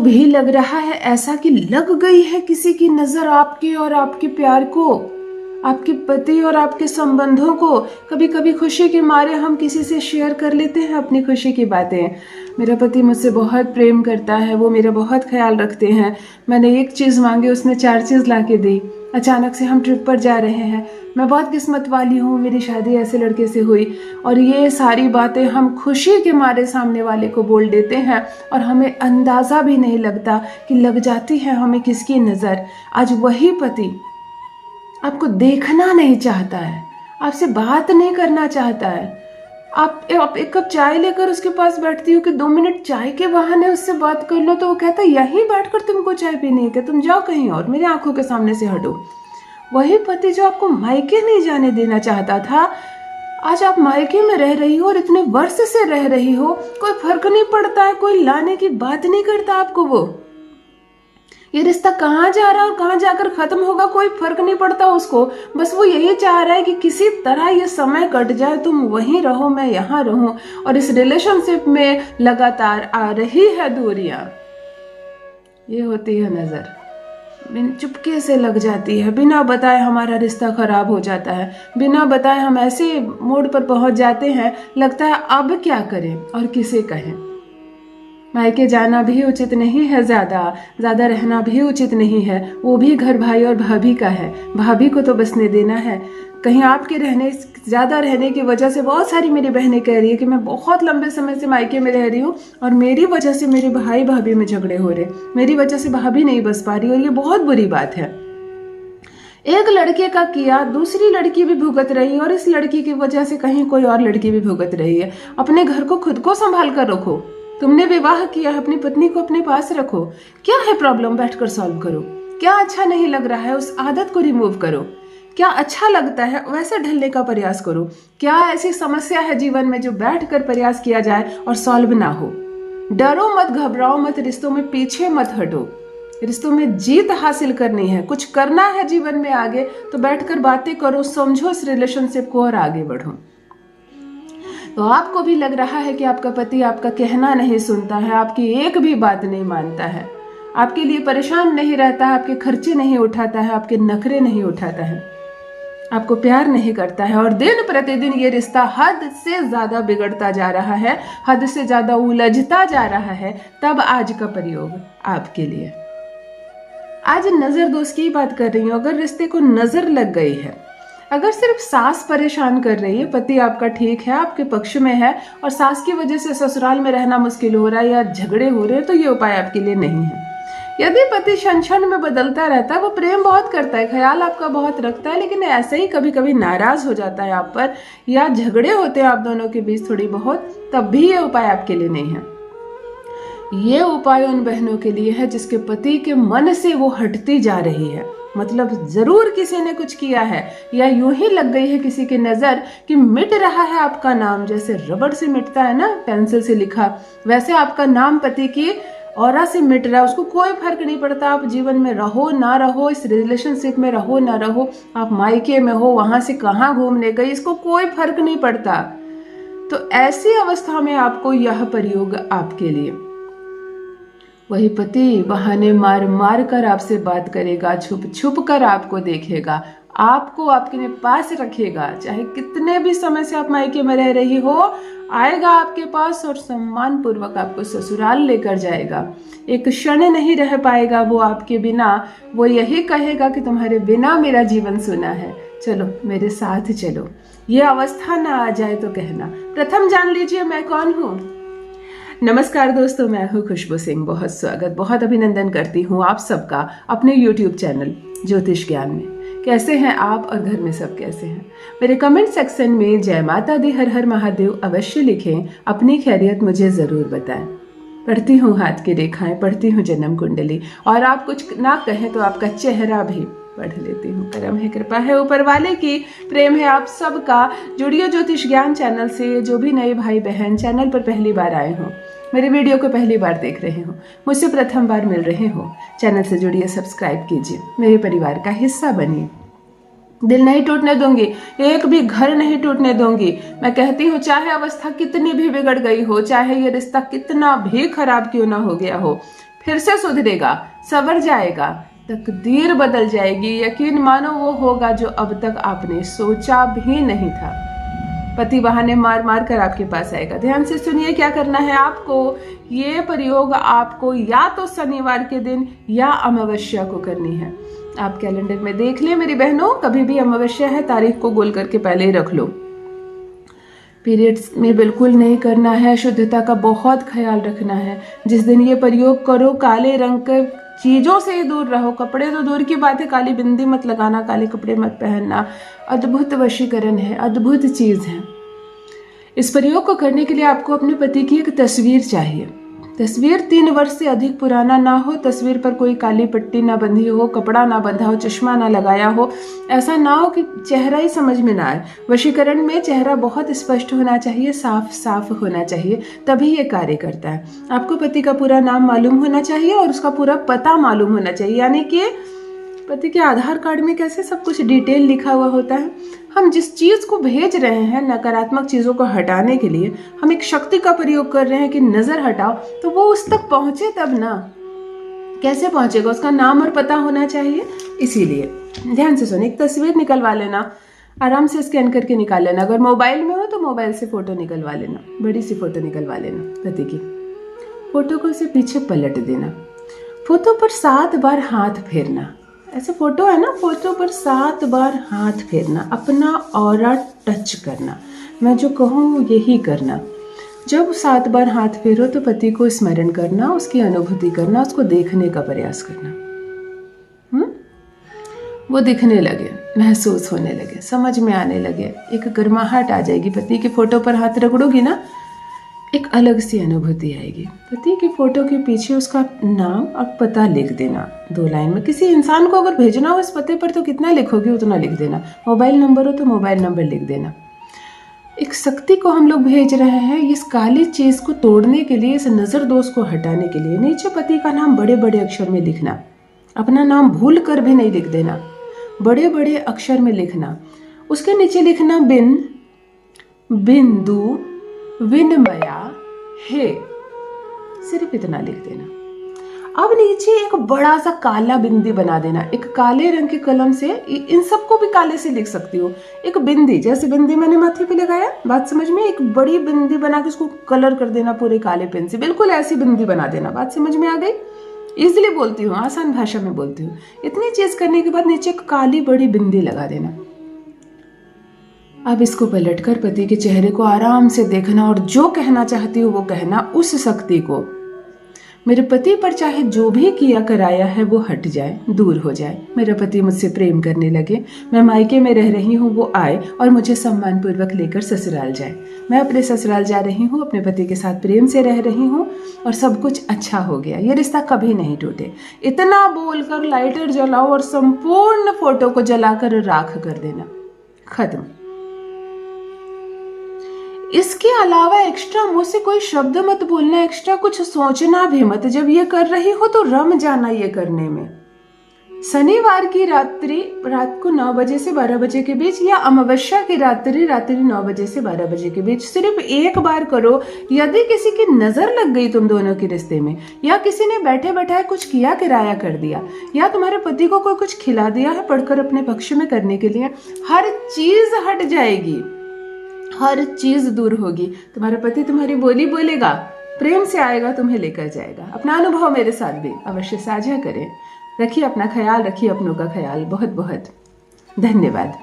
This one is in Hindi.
भी लग रहा है ऐसा कि लग गई है किसी की नजर आपके और आपके प्यार को, आपके पति और आपके संबंधों को। कभी कभी खुशी के मारे हम किसी से शेयर कर लेते हैं अपनी खुशी की बातें। मेरा पति मुझसे बहुत प्रेम करता है, वो मेरा बहुत ख्याल रखते हैं। मैंने एक चीज़ मांगी, उसने 4 चीज़ ला के दी। अचानक से हम ट्रिप पर जा रहे हैं। मैं बहुत किस्मत वाली हूँ, मेरी शादी ऐसे लड़के से हुई। और ये सारी बातें हम खुशी के मारे सामने वाले को बोल देते हैं और हमें अंदाज़ा भी नहीं लगता कि लग जाती है हमें किसकी नज़र। आज वही पति आपको देखना नहीं चाहता है, आपसे बात नहीं करना चाहता है। आप एक कप चाय लेकर उसके पास बैठती हो कि 2 मिनट चाय के बहाने उससे बात कर लो, तो वो कहता है यहीं बैठकर तुमको चाय पीनी है क्या, तुम जाओ कहीं और, मेरी आंखों के सामने से हटो। वही पति जो आपको मायके नहीं जाने देना चाहता था, आज आप मायके में रह रही हो और इतने वर्ष से रह रही हो, कोई फर्क नहीं पड़ता है, कोई लाने की बात नहीं करता आपको। वो ये रिश्ता कहाँ जा रहा है और कहाँ जाकर खत्म होगा कोई फर्क नहीं पड़ता उसको। बस वो यही चाह रहा है कि किसी तरह ये समय कट जाए, तुम वहीं रहो मैं यहाँ रहूं। और इस रिलेशनशिप में लगातार आ रही है दूरियां। ये होती है नजर, चुपके से लग जाती है, बिना बताए हमारा रिश्ता खराब हो जाता है। बिना बताए हम ऐसे मोड़ पर पहुंच जाते हैं, लगता है अब क्या करें और किसे कहें। मायके जाना भी उचित नहीं है, ज्यादा रहना भी उचित नहीं है। वो भी घर भाई और भाभी का है, भाभी को तो बसने देना है। कहीं आपके ज्यादा रहने की वजह से बहुत सारी मेरी बहनें कह रही है कि मैं बहुत लंबे समय से मायके में रह रही हूँ और मेरी वजह से मेरे भाई भाभी में झगड़े हो रहे, मेरी वजह से भाभी नहीं बस पा रही, और ये बहुत बुरी बात है। एक लड़के का किया दूसरी लड़की भी भुगत रही है, और इस लड़की की वजह से कहीं कोई और लड़की भी भुगत रही है। अपने घर को खुद को संभाल कर रखो। तुमने विवाह किया, अपनी पत्नी को अपने पास रखो। क्या है प्रॉब्लम, बैठकर सॉल्व करो। क्या अच्छा नहीं लग रहा है, उस आदत को रिमूव करो। क्या अच्छा लगता है वैसे ढलने का प्रयास करो। क्या ऐसी समस्या है जीवन में जो बैठकर प्रयास किया जाए और सॉल्व ना हो। डरो मत, घबराओ मत, रिश्तों में पीछे मत हटो। रिश्तों में जीत हासिल करनी है, कुछ करना है जीवन में आगे, तो बैठकर बातें करो, समझो इस रिलेशनशिप को और आगे बढ़ो। तो आपको भी लग रहा है कि आपका पति आपका कहना नहीं सुनता है, आपकी एक भी बात नहीं मानता है, आपके लिए परेशान नहीं रहता है, आपके खर्चे नहीं उठाता है, आपके नखरे नहीं उठाता है, आपको प्यार नहीं करता है, और दिन प्रतिदिन ये रिश्ता हद से ज्यादा बिगड़ता जा रहा है, हद से ज्यादा उलझता जा रहा है, तब आज का प्रयोग आपके लिए। आज नजर दोस्त की बात कर रही हूँ। अगर रिश्ते को नजर लग गई है, अगर सिर्फ सास परेशान कर रही है, पति आपका ठीक है, आपके पक्ष में है, और सास की वजह से ससुराल में रहना मुश्किल हो रहा है या झगड़े हो रहे हैं, तो ये उपाय आपके लिए नहीं है। यदि पति क्षण क्षण में बदलता रहता है, वो प्रेम बहुत करता है, ख्याल आपका बहुत रखता है, लेकिन ऐसे ही कभी कभी नाराज हो जाता है आप पर, या झगड़े होते हैं आप दोनों के बीच थोड़ी बहुत, तब भी ये उपाय आपके लिए नहीं है। ये उपाय उन बहनों के लिए है जिसके पति के मन से वो हटती जा रही है। मतलब जरूर किसी ने कुछ किया है, या यूं ही लग गई है किसी की नजर कि मिट रहा है आपका नाम, जैसे रबड़ से मिटता है ना, पेंसिल से लिखा, वैसे आपका नाम पति की ऑरा से मिट रहा है। उसको कोई फर्क नहीं पड़ता आप जीवन में रहो ना रहो, इस रिलेशनशिप में रहो ना रहो, आप मायके में हो, वहां से कहाँ घूमने गई, इसको कोई फर्क नहीं पड़ता। तो ऐसी अवस्था में आपको यह प्रयोग आपके लिए। वही पति बहाने मार मार कर आपसे बात करेगा, छुप छुप कर आपको देखेगा, आपको आपके पास रखेगा, चाहे कितने भी समय से आप मायके में रह रही हो, आएगा आपके पास और सम्मान पूर्वक आपको ससुराल लेकर जाएगा। एक क्षण नहीं रह पाएगा वो आपके बिना। वो यही कहेगा कि तुम्हारे बिना मेरा जीवन सुना है, चलो मेरे साथ चलो। ये अवस्था ना आ जाए तो कहना। प्रथम जान लीजिए मैं कौन हूँ। नमस्कार दोस्तों, मैं हूँ खुशबू सिंह। बहुत स्वागत, बहुत अभिनंदन करती हूँ आप सबका अपने YouTube चैनल ज्योतिष ज्ञान में। कैसे हैं आप और घर में सब कैसे हैं? मेरे कमेंट सेक्शन में जय माता दी, हर हर महादेव अवश्य लिखें, अपनी खैरियत मुझे ज़रूर बताएं। पढ़ती हूँ हाथ की रेखाएं, पढ़ती हूँ जन्म कुंडली, और आप कुछ ना कहें तो आपका चेहरा भी पढ़ लेती हूँ। करम है, कृपा है ऊपर वाले की, प्रेम है आप सबका। जुड़िए ज्योतिष ज्ञान चैनल से। जो भी नए भाई बहन चैनल पर पहली बार आए हो, मेरे वीडियो को पहली बार देख रहे हो, मुझसे प्रथम बार मिल रहे हो, चैनल से जुड़िए, सब्सक्राइब कीजिए, मेरे परिवार का हिस्सा बनिए। दिल नहीं टूटने दूंगी, एक भी घर नहीं टूटने दूंगी। मैं कहती हूँ चाहे अवस्था कितनी भी बिगड़ गई हो, चाहे ये रिश्ता कितना भी खराब क्यों ना हो गया हो, फिर से सुधरेगा, संवर जाएगा, तकदीर बदल जाएगी। यकीन मानो वो होगा जो अब तक आपने सोचा भी नहीं था। पति बहाने मार मार कर आपके पास आएगा। ध्यान से सुनिए क्या करना है आपको। ये प्रयोग आपको या तो शनिवार के दिन या अमावस्या को करनी है। आप कैलेंडर में देख लें मेरी बहनों, कभी भी अमावस्या है तारीख को गोल करके पहले ही रख लो। पीरियड्स में बिल्कुल नहीं करना है, शुद्धता का बहुत ख्याल रखना है। जिस दिन ये प्रयोग करो काले रंग के चीजों से ही दूर रहो। कपड़े तो दूर की बात है, काली बिंदी मत लगाना, काले कपड़े मत पहनना। अद्भुत वशीकरण है, अद्भुत चीज है। इस प्रयोग को करने के लिए आपको अपने पति की एक तस्वीर चाहिए। तस्वीर 3 वर्ष से अधिक पुराना ना हो, तस्वीर पर कोई काली पट्टी ना बंधी हो, कपड़ा ना बंधा हो, चश्मा ना लगाया हो, ऐसा ना हो कि चेहरा ही समझ में ना आए। वशीकरण में चेहरा बहुत स्पष्ट होना चाहिए, साफ साफ होना चाहिए, तभी ये कार्य करता है। आपको पति का पूरा नाम मालूम होना चाहिए और उसका पूरा पता मालूम होना चाहिए, यानी कि पति के आधार कार्ड में कैसे सब कुछ डिटेल लिखा हुआ होता है। हम जिस चीज को भेज रहे हैं नकारात्मक चीजों को हटाने के लिए, हम एक शक्ति का प्रयोग कर रहे हैं कि नजर हटाओ, तो वो उस तक पहुंचे तब ना। कैसे पहुंचेगा? उसका नाम और पता होना चाहिए। इसीलिए ध्यान से सुनिए, एक तस्वीर निकलवा लेना, आराम से स्कैन करके निकाल लेना। अगर मोबाइल में हो तो मोबाइल से फोटो निकलवा लेना, बड़ी सी फोटो निकलवा लेना पति की। फोटो को उसे पीछे पलट देना, फोटो पर 7 बार हाथ फेरना। ऐसे फोटो है ना, फोटो पर 7 बार हाथ फेरना, अपना ऑरा टच करना। मैं जो कहूँ यही करना। जब 7 बार हाथ फेरो तो पति को स्मरण करना, उसकी अनुभूति करना, उसको देखने का प्रयास करना। वो दिखने लगे, महसूस होने लगे, समझ में आने लगे, एक गर्माहट आ जाएगी। पति के फोटो पर हाथ रगड़ोगी ना, एक अलग सी अनुभूति आएगी। पति की फोटो के पीछे उसका नाम और पता लिख देना 2 लाइन में। किसी इंसान को अगर भेजना हो इस पते पर तो कितना लिखोगे उतना लिख देना। मोबाइल नंबर हो तो मोबाइल नंबर लिख देना। एक शक्ति को हम लोग भेज रहे हैं इस काली चीज को तोड़ने के लिए, इस नजर दोष को हटाने के लिए। नीचे पति का नाम बड़े बड़े अक्षर में लिखना, अपना नाम भूल कर भी नहीं लिख देना, बड़े बड़े अक्षर में लिखना। उसके नीचे लिखना बिन, बिंदु, विनमया है, सिर्फ इतना लिख देना। अब नीचे एक बड़ा सा काला बिंदी बना देना, एक काले रंग के कलम से। इन सबको भी काले से लिख सकती हो। एक बिंदी, जैसे बिंदी मैंने माथे पे लगाया, बात समझ में? एक बड़ी बिंदी बना के उसको कलर कर देना पूरे काले पेन से, बिल्कुल ऐसी बिंदी बना देना। बात समझ में आ गई? इजिली बोलती हूँ, आसान भाषा में बोलती हूँ। इतनी चीज करने के बाद नीचे एक काली बड़ी बिंदी लगा देना। अब इसको पलटकर पति के चेहरे को आराम से देखना और जो कहना चाहती हो वो कहना उस शक्ति को। मेरे पति पर चाहे जो भी किया कराया है वो हट जाए, दूर हो जाए। मेरा पति मुझसे प्रेम करने लगे, मैं मायके में रह रही हूँ, वो आए और मुझे सम्मान पूर्वक लेकर ससुराल जाए। मैं अपने ससुराल जा रही हूँ, अपने पति के साथ प्रेम से रह रही हूँ और सब कुछ अच्छा हो गया। ये रिश्ता कभी नहीं टूटे। इतना बोलकर लाइटर जलाओ और संपूर्ण फोटो को जलाकर राख कर देना। खत्म। इसके अलावा एक्स्ट्रा मुंह से कोई शब्द मत बोलना, एक्स्ट्रा कुछ सोचना भी मत। जब ये कर रही हो तो रम जाना ये करने में। शनिवार की रात को 9 बजे से 12 बजे के बीच या अमावस्या की रात्रि 9 बजे से 12 बजे के बीच सिर्फ एक बार करो। यदि किसी की नजर लग गई तुम दोनों के रिश्ते में, या किसी ने बैठे बैठाए कुछ किया किराया कर दिया, या तुम्हारे पति को कोई कुछ खिला दिया है पढ़कर अपने पक्ष में करने के लिए, हर चीज हट जाएगी, हर चीज दूर होगी। तुम्हारा पति तुम्हारी बोली बोलेगा, प्रेम से आएगा, तुम्हें लेकर जाएगा। अपना अनुभव मेरे साथ भी अवश्य साझा करें। रखिए अपना ख्याल, रखिए अपनों का ख्याल। बहुत बहुत धन्यवाद।